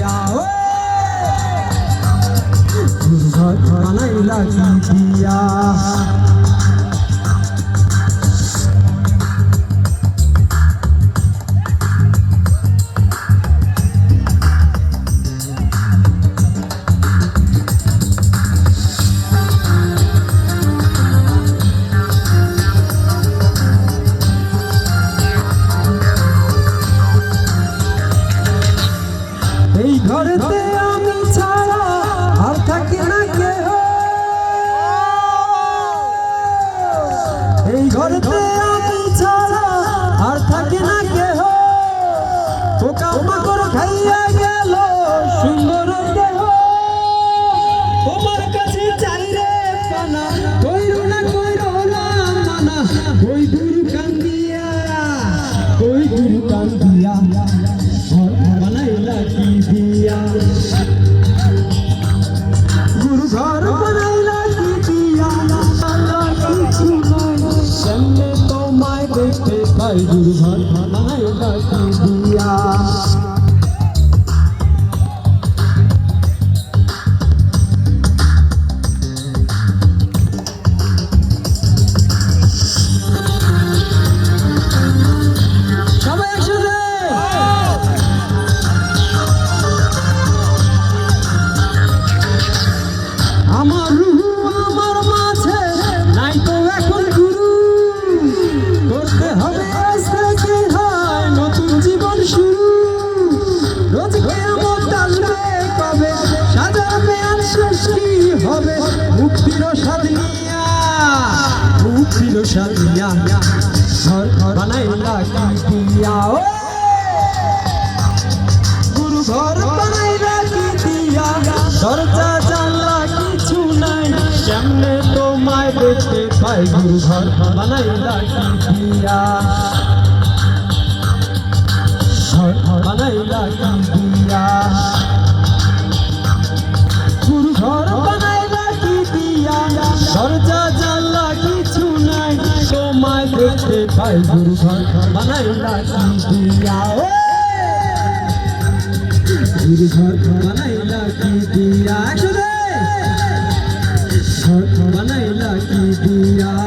দিয়া ঘর বানাইলা কি দিয়া এই ঘরেতে আমি ছাড়া আর থাকি না কেহ এই ঘরেতে আমি ছাড়া আর থাকি না কেহ পোকা মাকড় খাইয়া গেল সুন্দর দেহ তোমার কাছে চাই রে পানা কইরো না মানা ওই গুরু কান্দিয়া বানাইলা কি দিয়া গুরু ঘর বানাইলা কি দিয়া কিছু নাই সামনে তোমায় দেখতে পাই গুরু ঘর বানাইলা কি দিয়া আমার রুহু আমার মাঝে নাই তো এখন গুরু করতে হবে আজ থেকে হয় নতুন জীবন শুরু রোজ কিয়ামত আসবে কবে সাজাবে আর শেষ কি হবে মুক্তির স্বাদ নিয়া ঘর বানাইলা কি দিয়া গুরু ঘর বানাইলা কি দিয়া দরজা জানলা কিছু নাই সামনে তোমায় দেখতে পাই গুরু ঘর বানাইলা কি দিয়া ঘর বানাইলা কি দিয়া গুরু ঘর বানাইলা কি দিয়া দরজা জানলা কিছু নাই তোমায় দেখতে পাই গুরু ঘর বানাইলা কি দিয়া গুরু ঘর বানাইলা কি দিয়া ঘর বানাইলা কি দিয়া